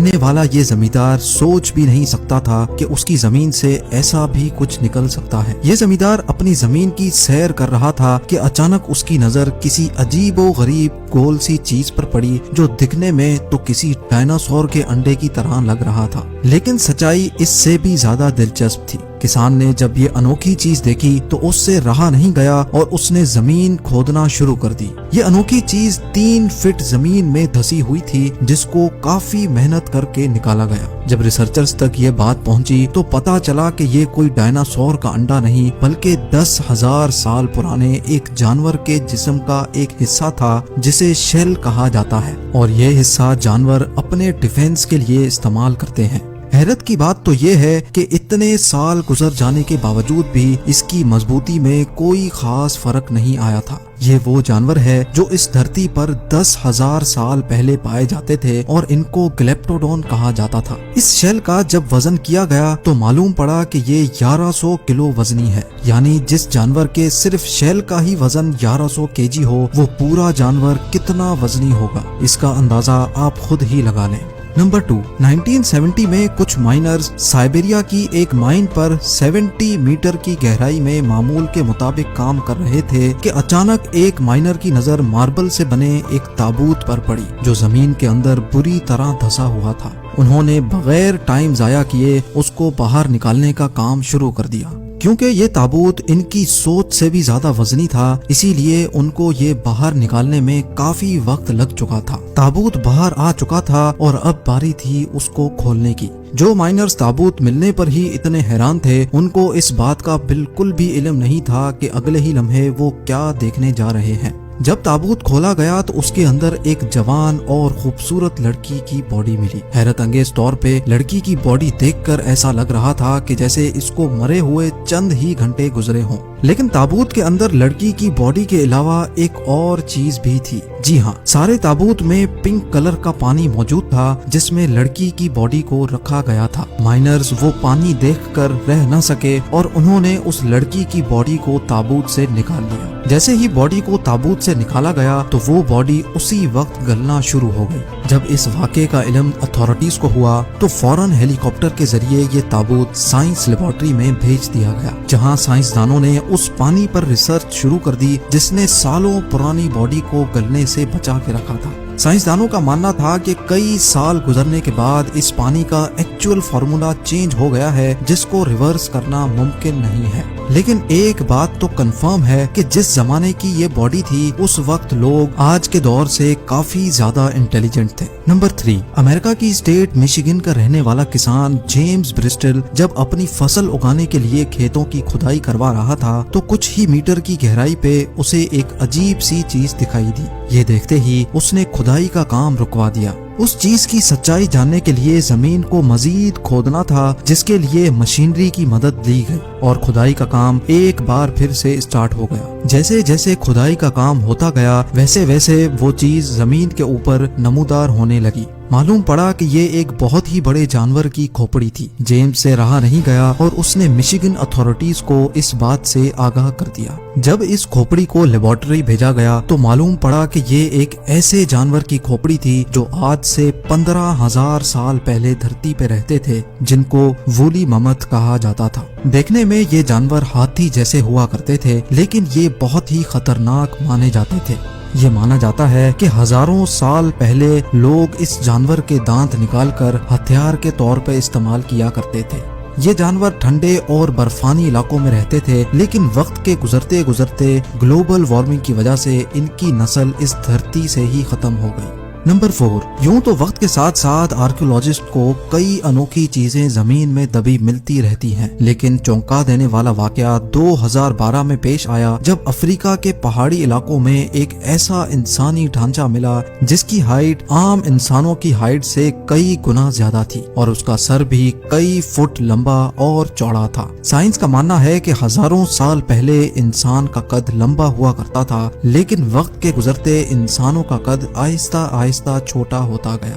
رہنے والا یہ زمیندار سوچ بھی نہیں سکتا تھا کہ اس کی زمین سے ایسا بھی کچھ نکل سکتا ہے۔ یہ زمیندار اپنی زمین کی سیر کر رہا تھا کہ اچانک اس کی نظر کسی عجیب و غریب گول سی چیز پر پڑی جو دکھنے میں تو کسی ڈائناسور کے انڈے کی طرح لگ رہا تھا، لیکن سچائی اس سے بھی زیادہ دلچسپ تھی۔ کسان نے جب یہ انوکھی چیز دیکھی تو اس سے رہا نہیں گیا اور اس نے زمین کھودنا شروع کر دی۔ یہ انوکھی چیز 3 فٹ زمین میں دھسی ہوئی تھی جس کو کافی محنت کر کے نکالا گیا۔ جب ریسرچرز تک یہ بات پہنچی تو پتا چلا کہ یہ کوئی ڈائناسور کا انڈا نہیں بلکہ 10,000 سال پرانے ایک جانور کے جسم کا ایک حصہ تھا جسے شیل کہا جاتا ہے، اور یہ حصہ جانور اپنے ڈیفنس کے لیے استعمال کرتے ہیں۔ حیرت کی بات تو یہ ہے کہ اتنے سال گزر جانے کے باوجود بھی اس کی مضبوطی میں کوئی خاص فرق نہیں آیا تھا۔ یہ وہ جانور ہے جو اس دھرتی پر 10,000 سال پہلے پائے جاتے تھے اور ان کو گلیپٹوڈون کہا جاتا تھا۔ اس شیل کا جب وزن کیا گیا تو معلوم پڑا کہ یہ 1100 کلو وزنی ہے، یعنی جس جانور کے صرف شیل کا ہی وزن 1100 kg ہو وہ پورا جانور کتنا وزنی ہوگا، اس کا اندازہ آپ خود ہی لگا لیں۔ نمبر 2، 1970 میں کچھ مائنرز سائبیریا کی ایک مائن پر 70 میٹر کی گہرائی میں معمول کے مطابق کام کر رہے تھے کہ اچانک ایک مائنر کی نظر ماربل سے بنے ایک تابوت پر پڑی جو زمین کے اندر بری طرح دھسا ہوا تھا۔ انہوں نے بغیر ٹائم ضائع کیے اس کو باہر نکالنے کا کام شروع کر دیا۔ کیونکہ یہ تابوت ان کی سوچ سے بھی زیادہ وزنی تھا، اسی لیے ان کو یہ باہر نکالنے میں کافی وقت لگ چکا تھا۔ تابوت باہر آ چکا تھا اور اب باری تھی اس کو کھولنے کی۔ جو مائنرز تابوت ملنے پر ہی اتنے حیران تھے، ان کو اس بات کا بالکل بھی علم نہیں تھا کہ اگلے ہی لمحے وہ کیا دیکھنے جا رہے ہیں۔ جب تابوت کھولا گیا تو اس کے اندر ایک جوان اور خوبصورت لڑکی کی باڈی ملی۔ حیرت انگیز طور پہ لڑکی کی باڈی دیکھ کر ایسا لگ رہا تھا کہ جیسے اس کو مرے ہوئے چند ہی گھنٹے گزرے ہوں، لیکن تابوت کے اندر لڑکی کی باڈی کے علاوہ ایک اور چیز بھی تھی۔ جی ہاں، سارے تابوت میں پنک کلر کا پانی موجود تھا جس میں لڑکی کی باڈی کو رکھا گیا تھا۔ مائنرز وہ پانی دیکھ کر رہ نہ سکے اور انہوں نے اس لڑکی کی باڈی کو تابوت سے نکال لیا۔ جیسے ہی باڈی کو تابوت سے نکالا گیا تو وہ باڈی اسی وقت گلنا شروع ہو گئی۔ جب اس واقعے کا علم اتھارٹیز کو ہوا تو فوراً ہیلی کاپٹر کے ذریعے یہ تابوت سائنس لیبارٹری میں بھیج دیا گیا، جہاں سائنسدانوں نے اس پانی پر ریسرچ شروع کر دی جس نے سالوں پرانی باڈی کو گلنے سے بچا کے رکھا تھا۔ سائنسدانوں کا ماننا تھا کہ کئی سال گزرنے کے بعد اس پانی کا ایکچوئل فارمولا چینج ہو گیا ہے جس کو ریورس کرنا ممکن نہیں ہے، لیکن ایک بات تو کنفرم ہے کہ جس زمانے کی یہ باڈی تھی اس وقت لوگ آج کے دور سے کافی زیادہ انٹیلیجنٹ تھے۔ نمبر 3، امریکہ کی اسٹیٹ میشیگن کا رہنے والا کسان جیمز برسٹل جب اپنی فصل اگانے کے لیے کھیتوں کی کھدائی کروا رہا تھا تو کچھ ہی میٹر کی گہرائی پہ اسے ایک عجیب سی چیز دکھائی دی۔ یہ دیکھتے ہی اس نے کھدائی کا کام رکوا دیا۔ اس چیز کی سچائی جاننے کے لیے زمین کو مزید کھودنا تھا، جس کے لیے مشینری کی مدد لی گئی اور کھدائی کا کام ایک بار پھر سے اسٹارٹ ہو گیا۔ جیسے جیسے کھدائی کا کام ہوتا گیا ویسے ویسے وہ چیز زمین کے اوپر نمودار ہونے لگی۔ معلوم پڑا کہ یہ ایک بہت ہی بڑے جانور کی کھوپڑی تھی۔ جیمز سے رہا نہیں گیا اور اس نے مشیگن اتھارٹیز کو اس بات سے آگاہ کر دیا۔ جب اس کھوپڑی کو لیبارٹری بھیجا گیا تو معلوم پڑا کہ یہ ایک ایسے جانور کی کھوپڑی تھی جو آج سے 15,000 سال پہلے دھرتی پہ رہتے تھے، جن کو وولی ممت کہا جاتا تھا۔ دیکھنے میں یہ جانور ہاتھی جیسے ہوا کرتے تھے، لیکن یہ بہت ہی خطرناک مانے جاتے تھے۔ یہ مانا جاتا ہے کہ ہزاروں سال پہلے لوگ اس جانور کے دانت نکال کر ہتھیار کے طور پر استعمال کیا کرتے تھے۔ یہ جانور ٹھنڈے اور برفانی علاقوں میں رہتے تھے، لیکن وقت کے گزرتے گزرتے گلوبل وارمنگ کی وجہ سے ان کی نسل اس دھرتی سے ہی ختم ہو گئی۔ نمبر 4، یوں تو وقت کے ساتھ ساتھ آرکیولوجسٹ کو کئی انوکھی چیزیں زمین میں دبی ملتی رہتی ہیں، لیکن چونکا دینے والا واقعہ 2012 میں پیش آیا جب افریقہ کے پہاڑی علاقوں میں ایک ایسا انسانی ڈھانچہ ملا جس کی ہائٹ عام انسانوں کی ہائٹ سے کئی گنا زیادہ تھی اور اس کا سر بھی کئی فٹ لمبا اور چوڑا تھا۔ سائنس کا ماننا ہے کہ ہزاروں سال پہلے انسان کا قد لمبا ہوا کرتا تھا، لیکن وقت کے گزرتے انسانوں کا قد آہستہ چھوٹا ہوتا گیا۔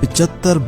75